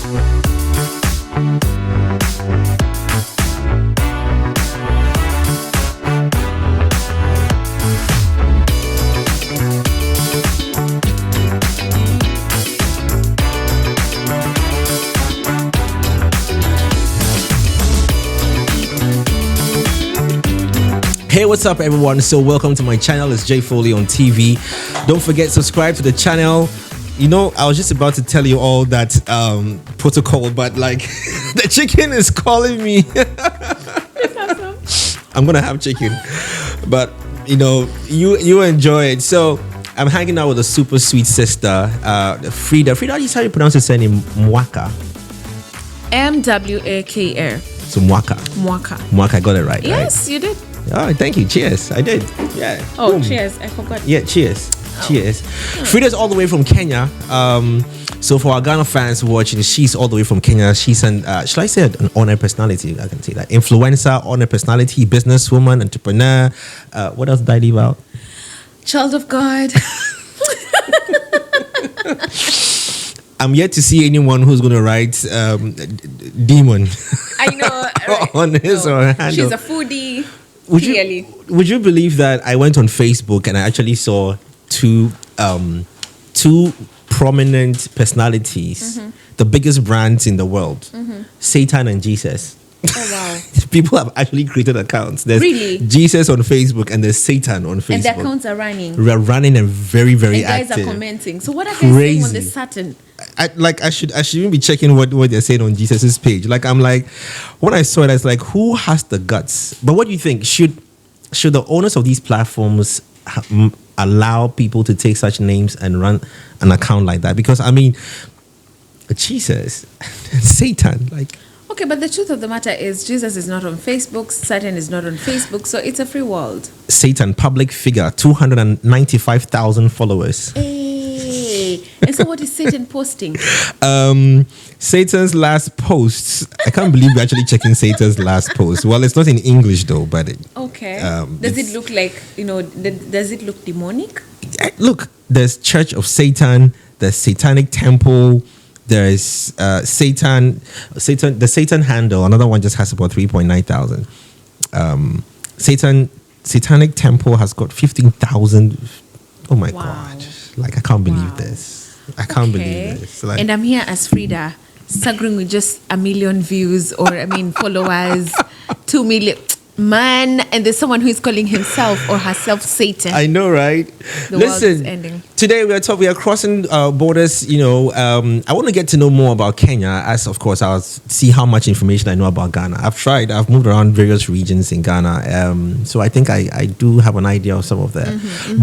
Hey, what's up everyone? So welcome to my channel. It's Jay Foley on TV. Don't forget, subscribe to the channel. You know, I was just about to tell you all that protocol, but like the chicken is calling me. I'm gonna have chicken, but you know, you enjoy it. So I'm hanging out with a super sweet sister, Fridah. Fridah, how do you pronounce her surname? Mwaka. Mwaka. So Mwaka. Mwaka, I got it right. Yes, right? You did. Oh, thank you. Cheers. I did. Yeah. Oh, Boom. cheers. I forgot. Yeah, cheers. Oh. Cheers. Fridah's all the way from Kenya. So for our Ghana fans watching, she's all the way from Kenya. She's should I say an honor personality? I can say that. Influencer, honor personality, businesswoman, entrepreneur. What else did I leave out? Child of God. I'm yet to see anyone who's going to write demon. I know. Right. on his or her handle. She's a foodie. Would you believe that I went on Facebook and I actually saw two prominent personalities, the biggest brands in the world, Satan and Jesus. Oh wow! People have actually created accounts. There's really? Jesus on Facebook and there's Satan on Facebook. And the accounts are running. We're running and very, very active. Guys are commenting. So what are they saying on the Satan? I should even be checking what they're saying on Jesus's page. Like I'm like, when I saw it, I was like, who has the guts? But what do you think? Should the owners of these platforms allow people to take such names and run an account like that? Because I mean, Jesus, Satan, like. Okay, but the truth of the matter is Jesus is not on Facebook, Satan is not on Facebook, so it's a free world. Satan, public figure, 295,000 followers. Hey. And so what is Satan posting? Satan's last posts. I can't believe we're actually checking Satan's last post. Well, it's not in English though, but okay. Does it look like, does it look demonic? Look, there's Church of Satan, there's Satanic Temple, there's Satan, the Satan handle. Another one just has about 3.9 thousand. Satanic Temple has got 15,000. Oh my God! Like I can't believe this. I can't believe this. Like, and I'm here as Fridah, struggling with just 1 million views or followers, 2 million. Man, and there's someone who is calling himself or herself Satan. I know, right? The world is ending. Today we are crossing borders. I want to get to know more about Kenya. As of course, I'll see how much information I know about Ghana. I've moved around various regions in Ghana, so I think I do have an idea of some of that.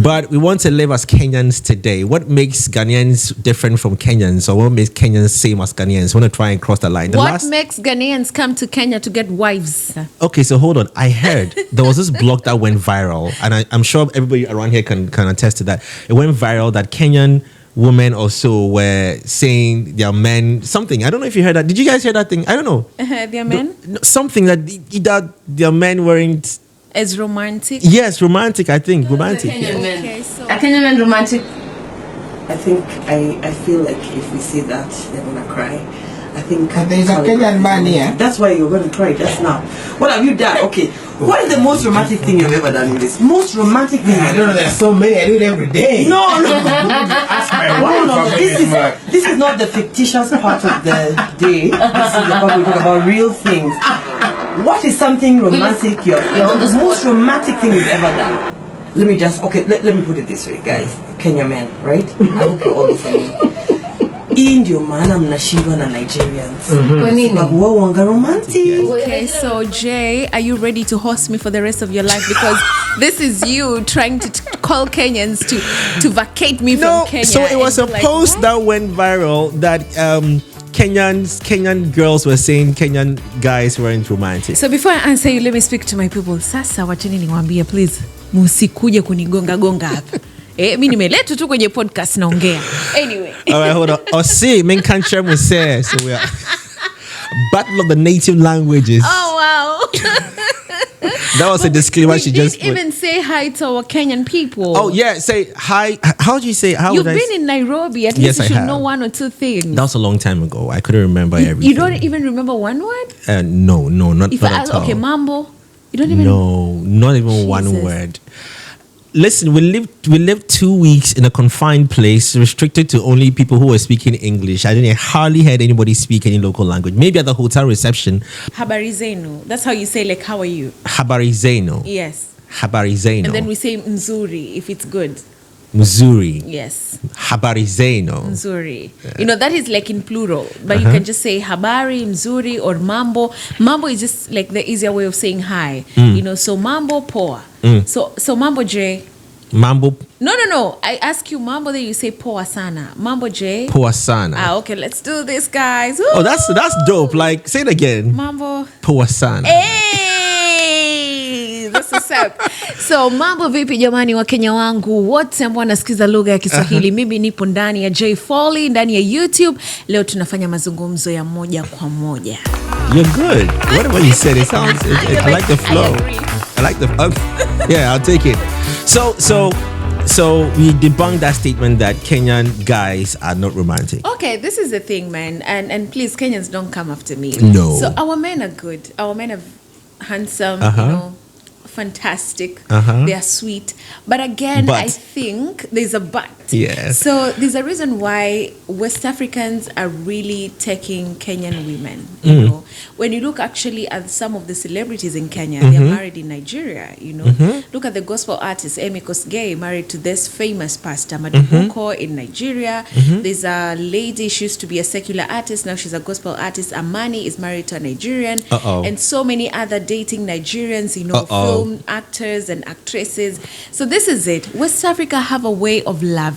But we want to live as Kenyans today. What makes Ghanaians different from Kenyans, or what makes Kenyans same as Ghanaians? I want to try and cross the line. What makes Ghanaians come to Kenya to get wives? Okay, so hold on. I heard there was this blog that went viral, and I'm sure everybody around here can attest to that. It went viral that Kenyan women also were saying their men something. I don't know if you heard that. Did you guys hear that thing? I don't know. Their men? Something that their men weren't as romantic. Yes, romantic. I think romantic. Kenyan men. Okay, so are Kenyan men romantic? I think I feel like if we see that, they're gonna cry. I think there's a Kenyan man here. That's why you're going to cry just now. What have you done? Okay. What is the most romantic thing you've ever done in this? Most romantic thing? I don't know. There's so many. I do it every day. No. Ask my wife. This is not the fictitious part of the day. This is the part we talk about real things. What is something romantic? The most romantic thing you've ever done? Let me just let me put it this way, guys. Kenya men, right? I hope you're all listening. Indio maana mnashindwa na Nigerians. Sababu wanga romantic. Okay, so Jay, are you ready to host me for the rest of your life? Because this is you trying to call Kenyans to vacate me from Kenya. So it was a post that went viral that Kenyan girls were saying Kenyan guys weren't romantic. So before I answer you, let me speak to my people. Sasa wacheni niwaambie, please, musikuje kunigonga hapa. Mimi nimeletwa tu kwenye podcast naongea. Anyway. All right, hold on. See, men can't share with say. So we are. Battle of the native languages. Oh wow. That was a disclaimer she just put. Even say hi to our Kenyan people. Oh yeah, say hi. How do you say? How You've would been in Nairobi. At Yes, least you I should know have. one or two things. That was a long time ago. I couldn't remember everything. You don't even remember one word? No, not If not I at ask, all. okay, mambo. You don't even. No, not even one Jesus. word. Listen, we lived 2 weeks in a confined place, restricted to only people who were speaking English. I hardly heard anybody speak any local language. Maybe at the hotel reception. Habari zenu. That's how you say like, how are you? Habari zeno. Yes. Habari zeno. And then we say mzuri if it's good. Missouri. Yes. Habari zeno. Mzuri. You know, that is like in plural. But you can just say habari, mzuri, or mambo. Mambo is just like the easier way of saying hi. You know, so mambo poa. So mambo J. Mambo No. I ask you mambo, then you say poa sana. Mambo J. poa sana. Ah, okay, let's do this, guys. Oh, that's dope. Like, say it again. Mambo. Poa sana. Hey, that's what's up. So mambo vipi jamani wa Kenya wangu wote ambao wanasikiza lugha ya Kiswahili. Mimi nipo ndani ya J Foley ndani ya YouTube. Leo tunafanya mazungumzo ya moja kwa moja. You're good. Whatever you said, it sounds. I like the flow. I agree. I like the. Yeah, I'll take it. So we debunked that statement that Kenyan guys are not romantic. Okay, this is the thing, man. And please, Kenyans, don't come after me. No. So our men are good. Our men are handsome, Uh-huh. you know, fantastic. Uh-huh. They are sweet. But again, But. I think there's a but. Yes. So there's a reason why West Africans are really taking Kenyan women. You know, when you look actually at some of the celebrities in Kenya, they're married in Nigeria. You know, look at the gospel artist Emi Kosgei, married to this famous pastor Madubuko in Nigeria. There's a lady, she used to be a secular artist, now she's a gospel artist. Amani is married to a Nigerian, and so many other dating Nigerians. You know, film actors and actresses. So this is it. West Africa have a way of loving.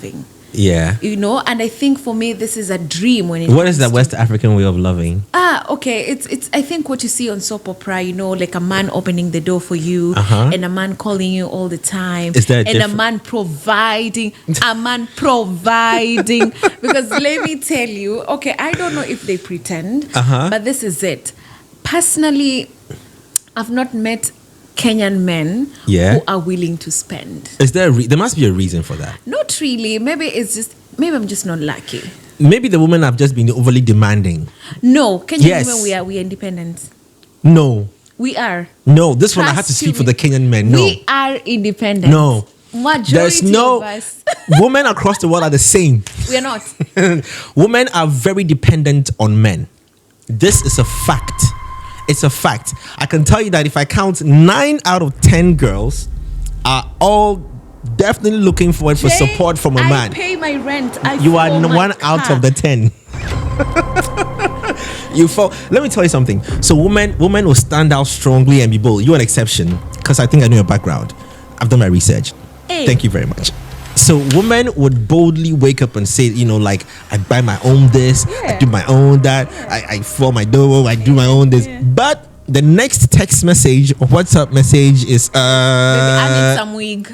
Yeah. You know, and I think for me this is a dream when it What comes is the to- West African way of loving? Okay, it's I think what you see on soap opera, you know, like a man opening the door for you, and a man calling you all the time, Is there a and a different- man providing because let me tell you, okay, I don't know if they pretend, but this is it. Personally, I've not met Kenyan men who are willing to spend. Is there there must be a reason for that? Not really. Maybe I'm just not lucky. Maybe the women have just been overly demanding. No, Kenyan Yes. women, we are independent. No. We are. No, this one I had to Trust speak you for the me. Kenyan men. No. We are independent. No. Majority There's no of us. women across the world are the same. We are not. Women are very dependent on men. This is a fact. It's a fact. I can tell you that if I count 9 out of 10 girls are all definitely looking forward for Jay, support from a man. I pay my rent. You are fill my one out car. of the 10. You fall. Let me tell you something. So women will stand out strongly and be bold. You're an exception because I think I know your background. I've done my research. Hey. Thank you very much. So women would boldly wake up and say, you know, like, I buy my own this, I do my own that, I fill my dough, I do my own this. But the next text message or WhatsApp message is Baby, I need some wig.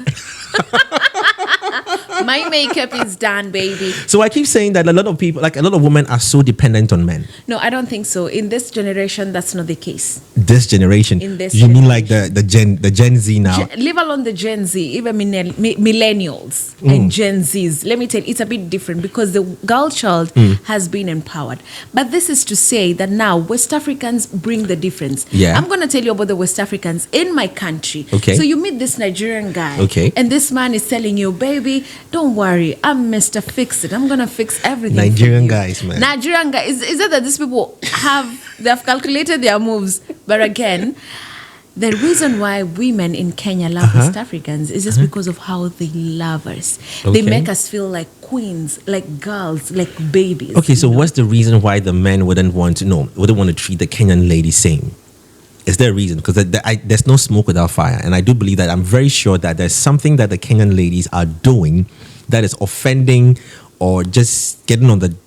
My makeup is done, baby. So I keep saying that a lot of people, like a lot of women, are so dependent on men. No, I don't think so. In this generation, that's not the case. This generation. In this you mean like the Gen Z now? Leave alone the Gen Z, even millennials and Gen Zs. Let me tell you, it's a bit different because the girl child has been empowered. But this is to say that now West Africans bring the difference. Yeah. I'm going to tell you about the West Africans in my country. Okay. So you meet this Nigerian guy. Okay. And this man is telling you, baby, don't worry, I'm Mr. Fix It. I'm going to fix everything. Nigerian for you. guys, man. Nigerian guys. Is it that these people they've calculated their moves? But again, the reason why women in Kenya love West Africans is just because of how they love us. They Okay. make us feel like queens, like girls, like babies. Okay, so you know? what's the reason why the men wouldn't want to treat the Kenyan lady same? Is there a reason? Because there's no smoke without fire. And I do believe that. I'm very sure that there's something that the Kenyan ladies are doing that is offending or just getting on the... Do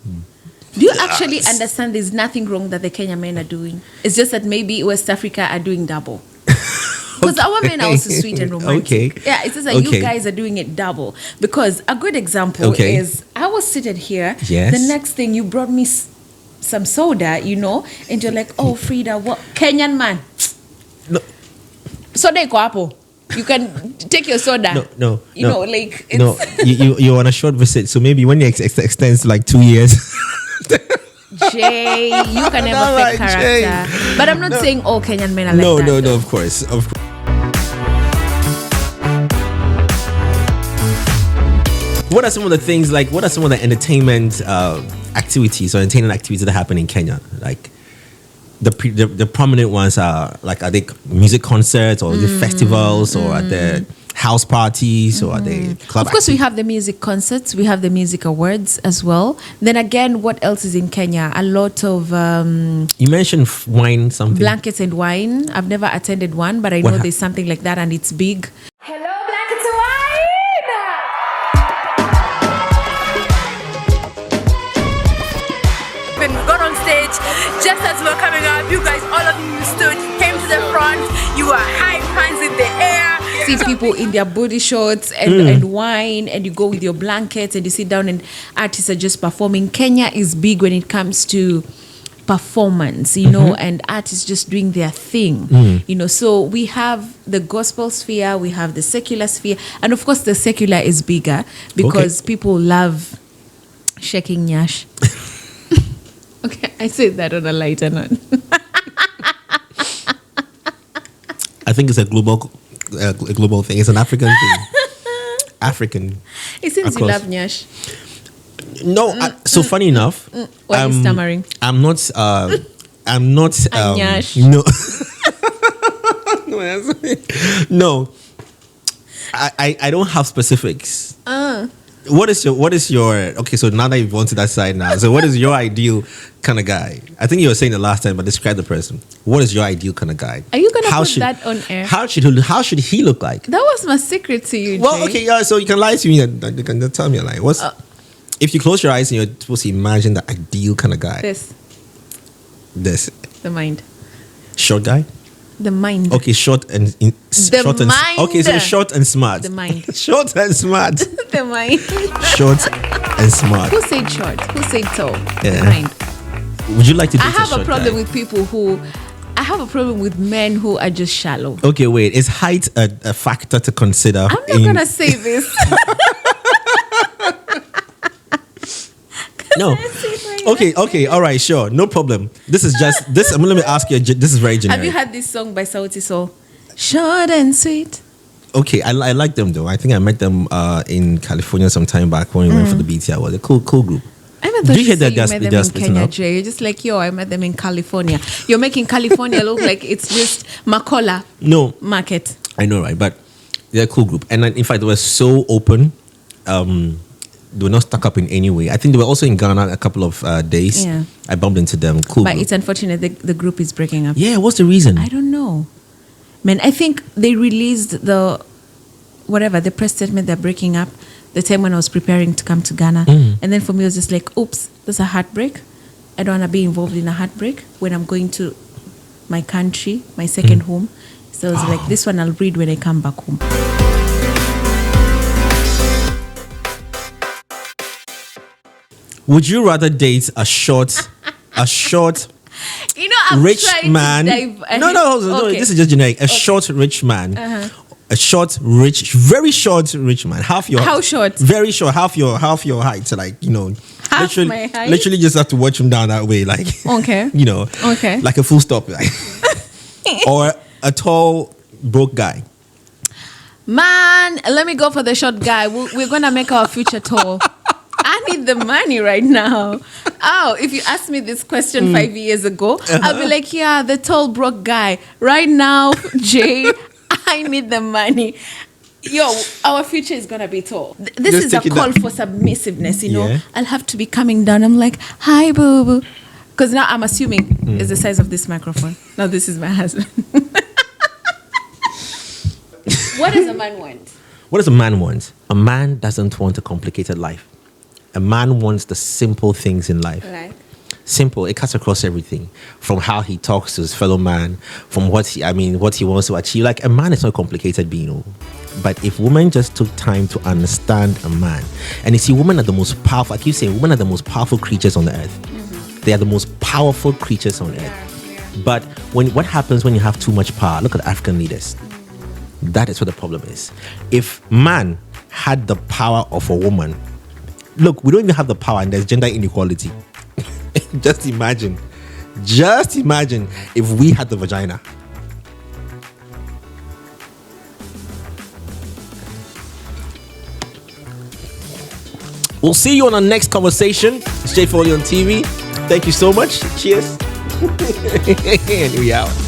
you actually understand there's nothing wrong that the Kenyan men are doing? It's just that maybe West Africa are doing double. Because our men are also sweet and romantic. Okay. Yeah, it's just that you guys are doing it double. Because a good example is I was seated here. Yes. The next thing you brought me some soda, you know, and you're like, oh, Fridah, what Kenyan man? No. Soda iko hapo. You can take your soda. No. You know, like it's no. You're on a short visit, so maybe when it extends to like 2 years. Jay, you can never Like, fake character. Jay. But I'm not saying all Kenyan men are like that. No, of course. What are some of the things, like, what are some of the entertainment activities or entertainment activities that happen in Kenya? Like, the prominent ones are they music concerts or the festivals or are there house parties or are they club Of course, we have the music concerts. We have the music awards as well. Then again, what else is in Kenya? A lot of You mentioned wine something. blankets and wine. I've never attended one, but I know there's something like that and it's big. Hello, Blankets and Wine! When we got on stage, just as we were coming up, you guys, all of you stood, came to the front, you were high hands in the air. See people in their booty shorts and wine, and you go with your blankets and you sit down and artists are just performing. Kenya is big when it comes to performance, you know, and artists just doing their thing, you know. So we have the gospel sphere, we have the secular sphere, and of course the secular is bigger because people love shaking nyash. Okay, I said that on a lighter note. I think it's a global thing. It's an African thing. African. It seems you love nyash. No, so funny enough, Why are you stammering? I'm not. Nyash. No. No. I don't have specifics. What is your okay? So now that you've gone to that side now, so what is your ideal kind of guy? I think you were saying the last time, but describe the person. What is your ideal kind of guy? Are you gonna put that on air? How should he look like? That was my secret to you, Well, Jay. okay, yeah. So you can lie to me. You can tell me a lie. What's if you close your eyes and you're supposed to imagine the ideal kind of guy? This the mind. Short guy. The mind. Okay, short and mind. Okay, so short and smart. The mind. Short and smart. The mind. Short and smart. Who said short? Who said tall? Yeah. The mind. Would you like to date I have a short a problem guy? with people who. I have a problem with men who are just shallow. Okay, wait. Is height a factor to consider? I'm not gonna say this. No. Okay, all right, sure, no problem. This is just this. Let me ask you. This is very generic. Have you heard this song by Sauti Sol? Short and sweet. Okay, I like them though. I think I met them in California some time back when we went for the BT Awards. A cool group. I met Did you hear that you met they're them in splitting Kenya, up? Jay. You're just like, yo, I met them in California. You're making California look like it's just Makola No, market. I know, right? But they're a cool group, and in fact, they were so open. They were not stuck up in any way. I think they were also in Ghana a couple of days. Yeah. I bumped into them. Cool. But group. it's unfortunate the group is breaking up. Yeah, what's the reason? I don't know. Man, I think they released the press statement they're breaking up the time when I was preparing to come to Ghana. And then for me, it was just like, oops, there's a heartbreak. I don't want to be involved in a heartbreak when I'm going to my country, my second home. So I was like, this one I'll read when I come back home. Would you rather date a short, You know, I'm rich trying man? to dive ahead. No. Okay. This is just generic. A short, rich man. A short, rich, very short, rich man. Half your How short? Very short. Half your height. So like Half literally, my height? literally just have to watch him down that way. Like Okay. Okay. like a full stop. Like. Or a tall, broke guy. Man, let me go for the short guy. We're going to make our future tall. I need the money right now. Oh, if you asked me this question 5 years ago, I'll be like, yeah, the tall, broke guy. Right now, Jay, I need the money. Yo, our future is going to be tall. This Just is a take it call down. for submissiveness, you know. Yeah. I'll have to be coming down. I'm like, hi, boo-boo. Because now I'm assuming it's the size of this microphone. Now this is my husband. What does a man want? What does a man want? A man doesn't want a complicated life. A man wants the simple things in life. Like? Simple. It cuts across everything. From how he talks to his fellow man, from what he wants to achieve. Like, a man is not a complicated being. Oh. But if women just took time to understand a man, and you see, women are the most powerful, I keep saying, women are the most powerful creatures on the earth. they are the most powerful creatures on earth. But what happens when you have too much power? Look at African leaders. That is what the problem is. If man had the power of a woman, look, we don't even have the power and there's gender inequality. Just imagine if we had the vagina. We'll see you on our next conversation. Straight for you on TV. Thank you so much. Cheers. And we out.